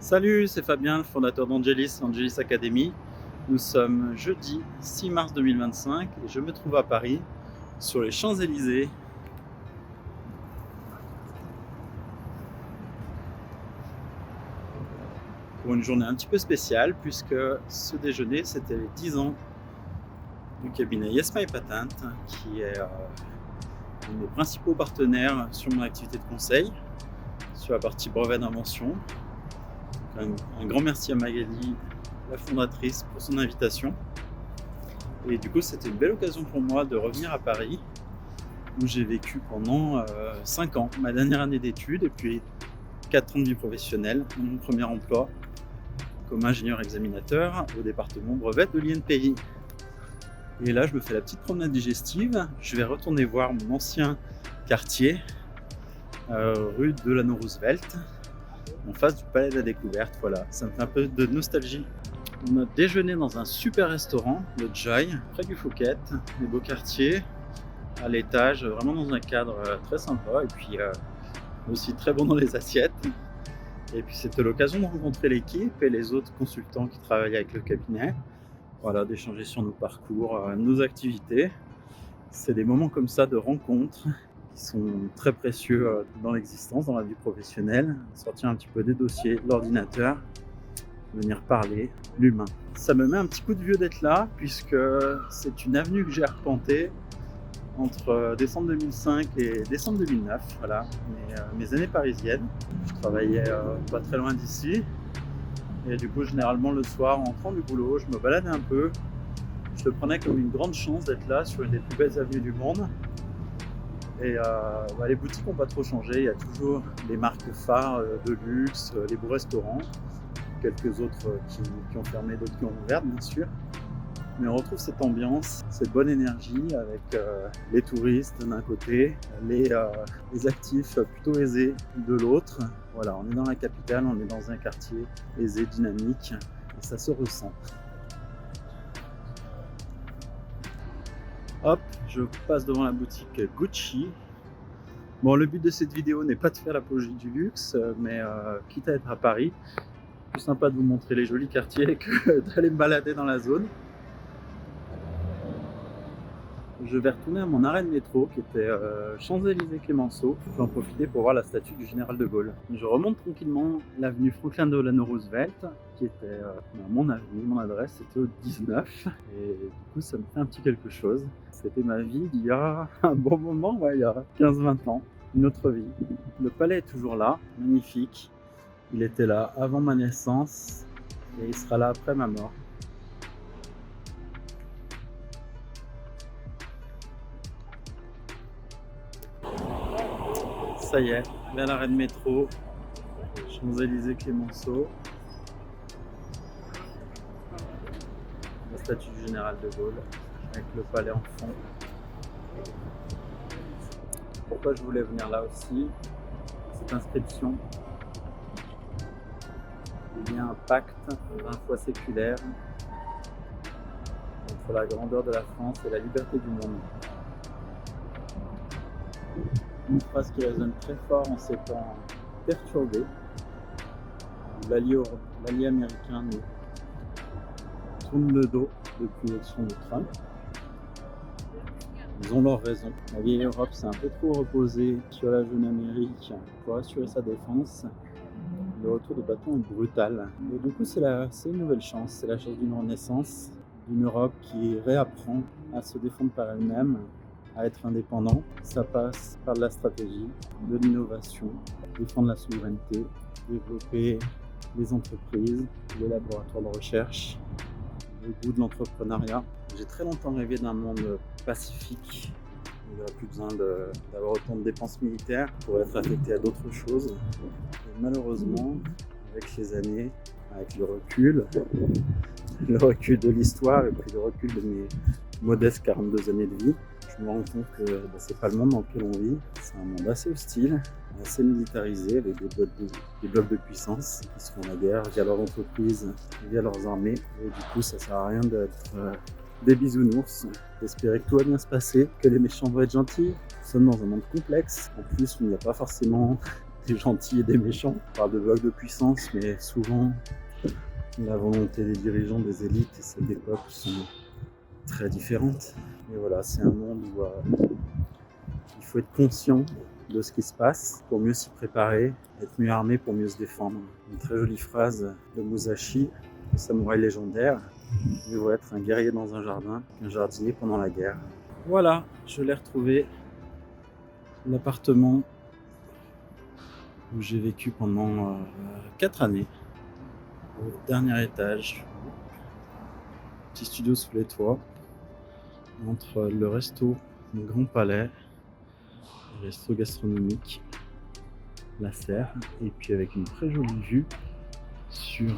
Salut, c'est Fabien, le fondateur d'Angelis, Angelis Academy. Nous sommes jeudi 6 mars 2025 et je me trouve à Paris, sur les Champs-Élysées. Pour une journée un petit peu spéciale, puisque ce déjeuner, c'était les 10 ans du cabinet Yes My Patent, qui est un de mes principaux partenaires sur mon activité de conseil, sur la partie brevet d'invention. Un grand merci à Magali, la fondatrice, pour son invitation. Et du coup, c'était une belle occasion pour moi de revenir à Paris, où j'ai vécu pendant 5 ans, ma dernière année d'études, et puis 4 ans de vie professionnelle, mon premier emploi comme ingénieur examinateur au département brevet de l'INPI. Et là, je me fais la petite promenade digestive, je vais retourner voir mon ancien quartier, rue Delano Roosevelt, en face du Palais de la Découverte. Voilà, ça me fait un peu de nostalgie. On a déjeuné dans un super restaurant, le Joy, près du Fouquet, des beaux quartiers, à l'étage, vraiment dans un cadre très sympa, et puis aussi très bon dans les assiettes. Et puis c'était l'occasion de rencontrer l'équipe et les autres consultants qui travaillent avec le cabinet. Voilà, d'échanger sur nos parcours, nos activités. C'est des moments comme ça de rencontres qui sont très précieux dans l'existence, dans la vie professionnelle. Sortir un petit peu des dossiers, l'ordinateur, venir parler, l'humain. Ça me met un petit coup de vieux d'être là, puisque c'est une avenue que j'ai arpentée entre décembre 2005 et décembre 2009, voilà, mes années parisiennes. Je travaillais pas très loin d'ici, et du coup, généralement le soir, en rentrant du boulot, je me baladais un peu. Je le prenais comme une grande chance d'être là, sur une des plus belles avenues du monde. Et les boutiques n'ont pas trop changé, il y a toujours les marques phares de luxe, les beaux restaurants, quelques autres qui ont fermé, d'autres qui ont ouvert, bien sûr. Mais on retrouve cette ambiance, cette bonne énergie avec les touristes d'un côté, les actifs plutôt aisés de l'autre. Voilà, on est dans la capitale, on est dans un quartier aisé, dynamique, et ça se ressent. Hop, je passe devant la boutique Gucci. Bon, le but de cette vidéo n'est pas de faire l'apologie du luxe, mais quitte à être à Paris, plus sympa de vous montrer les jolis quartiers que d'aller me balader dans la zone. Je vais retourner à mon arrêt de métro qui était Champs-Élysées-Clémenceau. Je vais en profiter pour voir la statue du général de Gaulle. Je remonte tranquillement l'avenue Franklin Delano Roosevelt, qui était mon avenue, mon adresse, c'était au 19. Et du coup, ça me fait un petit quelque chose. C'était ma vie d'il y a un bon moment, il y a 15-20 ans. Une autre vie. Le palais est toujours là, magnifique. Il était là avant ma naissance et il sera là après ma mort. Ça y est, vers l'arrêt de métro, Champs-Élysées-Clémenceau, la statue du général de Gaulle, avec le palais en fond. Pourquoi je voulais venir là aussi? Cette inscription, il y a un pacte 20 fois séculaire entre la grandeur de la France et la liberté du monde. Une phrase qui résonne très fort en ces temps perturbés, où l'allié américain nous tourne le dos depuis l'élection de Trump. Ils ont leur raison. La vieille Europe s'est un peu trop reposée sur la jeune Amérique pour assurer sa défense. Le retour de bâton est brutal. Et du coup, c'est une nouvelle chance. C'est la chance d'une renaissance, d'une Europe qui réapprend à se défendre par elle-même, à être indépendant. Ça passe par de la stratégie, de l'innovation, défendre la souveraineté, développer les entreprises, les laboratoires de recherche, le goût de l'entrepreneuriat. J'ai très longtemps rêvé d'un monde pacifique, où il n'y aurait plus besoin d'avoir autant de dépenses militaires pour être affecté à d'autres choses. Et malheureusement, avec les années, avec le recul de l'histoire et puis le recul de mes modestes 42 années de vie, je me rends compte que c'est pas le monde dans lequel on vit. C'est un monde assez hostile, assez militarisé, avec des blocs de puissance qui se font la guerre via leurs entreprises, via leurs armées. Et du coup, ça sert à rien d'être des bisounours, d'espérer que tout va bien se passer, que les méchants vont être gentils. Nous sommes dans un monde complexe, en plus où il n'y a pas forcément des gentils et des méchants. On parle de blocs de puissance, mais souvent la volonté des dirigeants, des élites et celle des peuples sont très différentes. Et voilà, c'est un monde où il faut être conscient de ce qui se passe pour mieux s'y préparer, être mieux armé pour mieux se défendre. Une très jolie phrase de Musashi, le samouraï légendaire: mieux vaut être un guerrier dans un jardin qu'un jardinier pendant la guerre. Voilà, je l'ai retrouvé, l'appartement où j'ai vécu pendant 4 années, au dernier étage, petit studio sous les toits, entre le resto, le Grand Palais, le resto gastronomique, la serre, et puis avec une très jolie vue sur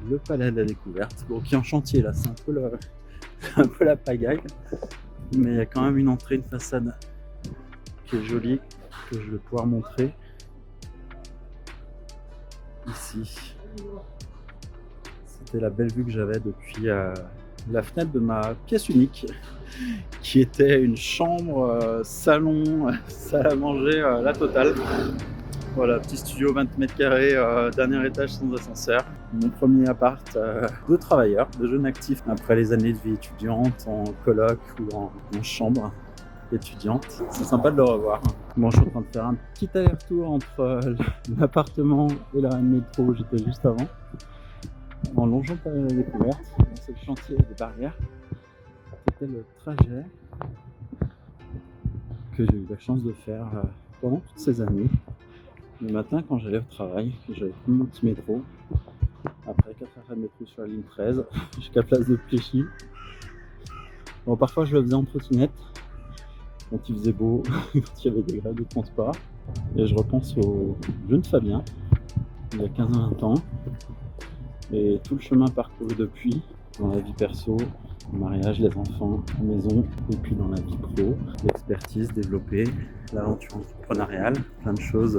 le Palais de la Découverte, bon, qui est en chantier là, c'est un peu la pagaille, mais il y a quand même une entrée, une façade qui est jolie, que je vais pouvoir montrer ici. C'était la belle vue que j'avais depuis la fenêtre de ma pièce unique, qui était une chambre, salon, salle à manger, la totale. Voilà, petit studio 20 mètres carrés, dernier étage sans ascenseur. Mon premier appart de travailleur, de jeune actif, après les années de vie étudiante, en coloc ou en chambre étudiante. C'est sympa de le revoir. Bon, je suis en train de faire un petit aller-retour entre l'appartement et la métro où j'étais juste avant, en longeant par la Découverte. C'est le chantier des barrières. C'était le trajet que j'ai eu la chance de faire pendant toutes ces années. Le matin, quand j'allais au travail, j'avais pris mon petit métro. Après 4 arrêts de métro sur la ligne 13, jusqu'à Place de Clichy. Bon, parfois je le faisais en trottinette, quand il faisait beau, quand il y avait des grèves de transport. Et je repense au jeune Fabien, il y a 15-20 ans. Et tout le chemin parcouru depuis, dans la vie perso, le mariage, les enfants, la maison, et puis dans la vie pro, l'expertise développée, l'aventure entrepreneuriale, plein de choses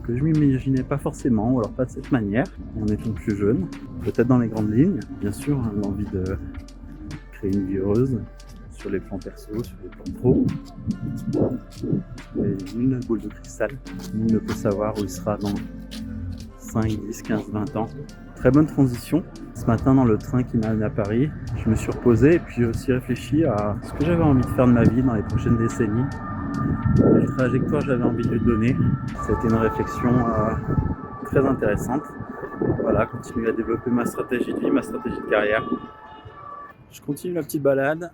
que je m'imaginais pas forcément, ou alors pas de cette manière, en étant plus jeune. Peut-être dans les grandes lignes, bien sûr, l'envie de créer une vie heureuse, sur les plans perso, sur les plans pro. Et nul n'a de boule de cristal, nul ne peut savoir où il sera dans 5, 10, 15, 20 ans. Très bonne transition. Ce matin, dans le train qui m'a amené à Paris, je me suis reposé et puis j'ai aussi réfléchi à ce que j'avais envie de faire de ma vie dans les prochaines décennies, quelle trajectoire j'avais envie de lui donner. C'était une réflexion très intéressante. Voilà, continuer à développer ma stratégie de vie, ma stratégie de carrière. Je continue la petite balade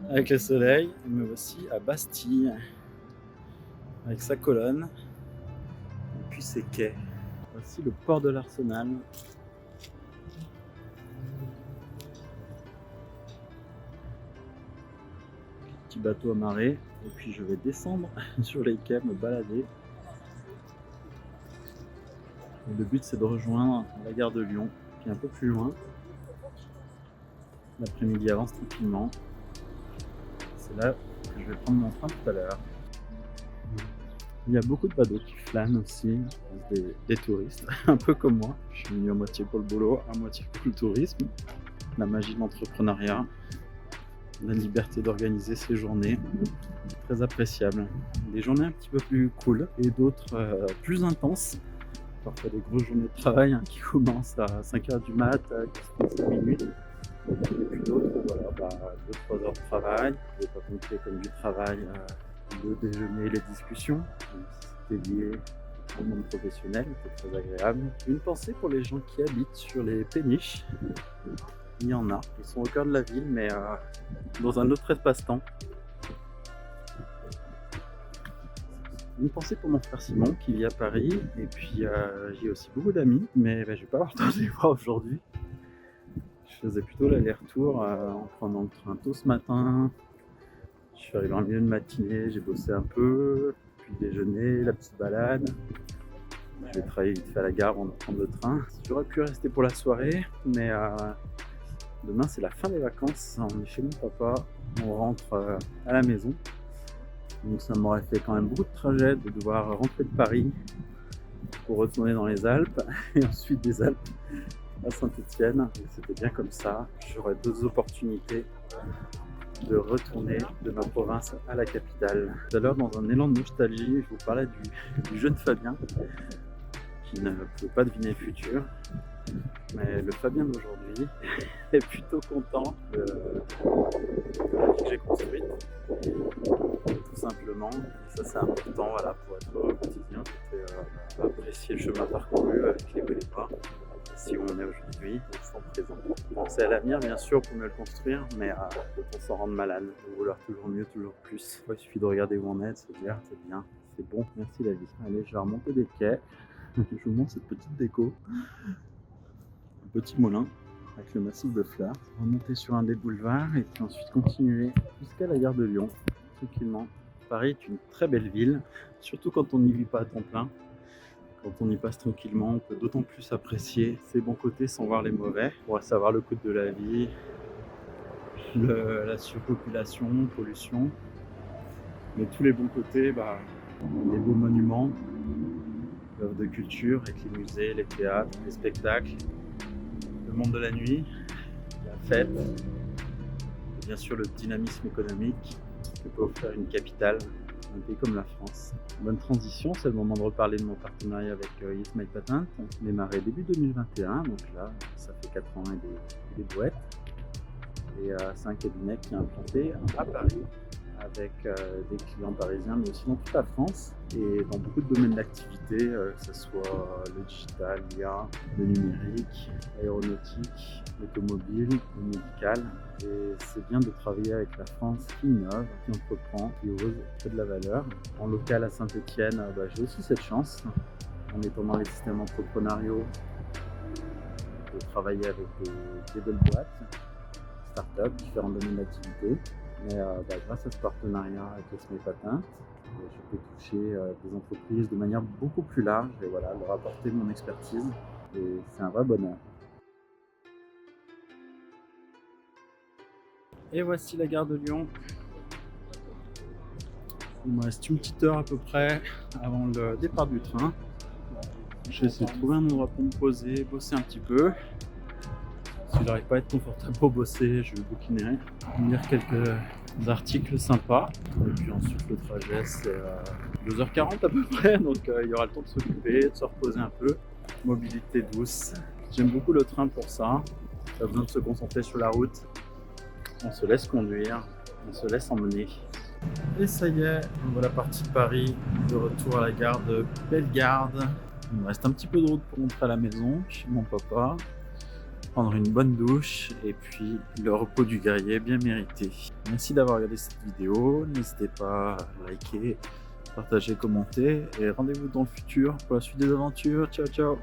avec le soleil. Et me voici à Bastille, avec sa colonne et puis ses quais. Voici le port de l'Arsenal. Petit bateau amarré. Et puis je vais descendre sur les quais, me balader. Et le but, c'est de rejoindre la gare de Lyon, qui est un peu plus loin. L'après-midi avance tranquillement. C'est là que je vais prendre mon train tout à l'heure. Il y a beaucoup de badauds qui flânent aussi, des touristes, un peu comme moi. Je suis venu à moitié pour le boulot, à moitié pour le tourisme. La magie de l'entrepreneuriat, la liberté d'organiser ses journées, très appréciable. Des journées un petit peu plus cool et d'autres plus intenses. Parfois des grosses journées de travail qui commencent à 5h du mat, qui se font 5 minutes. Et puis d'autres, voilà, 2-3 heures de travail. Je ne vais pas compter comme du travail le déjeuner, les discussions. C'était lié au monde professionnel, c'était très agréable. Une pensée pour les gens qui habitent sur les péniches. Il y en a, ils sont au cœur de la ville, mais dans un autre espace-temps. Une pensée pour mon frère Simon qui vit à Paris, et puis j'ai aussi beaucoup d'amis, mais je vais pas avoir le temps de les voir aujourd'hui. Je faisais plutôt l'aller-retour en prenant le train tôt ce matin. Je suis arrivé en milieu de matinée, j'ai bossé un peu, puis le déjeuner, la petite balade. Je vais travailler vite fait à la gare avant de prendre le train. J'aurais pu rester pour la soirée, mais demain c'est la fin des vacances. On est chez mon papa, on rentre à la maison. Donc ça m'aurait fait quand même beaucoup de trajets de devoir rentrer de Paris pour retourner dans les Alpes et ensuite des Alpes à Saint-Étienne. C'était bien comme ça. J'aurais 2 opportunités de retourner de ma province à la capitale. Tout à l'heure, dans un élan de nostalgie, je vous parlais du jeune Fabien qui ne pouvait pas deviner le futur. Mais le Fabien d'aujourd'hui est plutôt content de la vie que j'ai construite, tout simplement. Et ça, c'est important, voilà, pour être au quotidien, pour apprécier le chemin parcouru avec les hauts et les bas. Si on est aujourd'hui, au instant présent. Penser à l'avenir, bien sûr, pour mieux le construire, mais on s'en rendre malade, de vouloir toujours mieux, toujours plus. Il suffit de regarder où on est, de se dire c'est bien, c'est bon, merci la vie. Allez, je vais remonter des quais. Je vous montre cette petite déco. Un petit moulin avec le massif de fleurs. Remonter sur un des boulevards et puis ensuite continuer jusqu'à la gare de Lyon, tranquillement. Paris est une très belle ville, surtout quand on n'y vit pas à temps plein. Quand on y passe tranquillement, on peut d'autant plus apprécier ses bons côtés sans voir les mauvais. On va savoir le coût de la vie, la surpopulation, pollution. Mais tous les bons côtés, les beaux monuments, l'œuvre de culture avec les musées, les théâtres, les spectacles, le monde de la nuit, la fête, et bien sûr le dynamisme économique que peut offrir une capitale, un pays comme la France. Bonne transition, c'est le moment de reparler de mon partenariat avec Yes My Patent. On s'est démarré début 2021, donc là ça fait 4 ans et des bouettes. Et c'est un cabinet qui est implanté à Paris avec des clients parisiens mais aussi dans toute la France et dans beaucoup de domaines d'activité, que ce soit le digital, l'IA, le numérique, l'aéronautique, l'automobile, le médical. Et c'est bien de travailler avec la France qui innove, qui entreprend, qui ose, qui fait de la valeur. En local à Saint-Etienne, j'ai aussi cette chance, en étant dans les systèmes entrepreneuriaux, de travailler avec des belles boîtes, start-up, différents domaines d'activité. Mais grâce à ce partenariat avec Yes My Patent, je peux toucher des entreprises de manière beaucoup plus large et voilà, leur apporter mon expertise. Et c'est un vrai bonheur. Et voici la gare de Lyon. Il me reste une petite heure à peu près avant le départ du train. Je vais essayer de trouver un endroit pour me poser, bosser un petit peu. Si j'arrive pas à être confortable pour bosser, je vais bouquiner, lire quelques articles sympas. Et puis ensuite le trajet c'est 2h40 à peu près, donc il y aura le temps de s'occuper, de se reposer un peu. Mobilité douce. J'aime beaucoup le train pour ça. Pas besoin de se concentrer sur la route. On se laisse conduire, on se laisse emmener. Et ça y est, on voit la partie de Paris, de retour à la gare de Bellegarde. Il me reste un petit peu de route pour rentrer à la maison, chez mon papa. Prendre une bonne douche et puis le repos du guerrier bien mérité. Merci d'avoir regardé cette vidéo, n'hésitez pas à liker, partager, commenter et rendez-vous dans le futur pour la suite des aventures. Ciao ciao.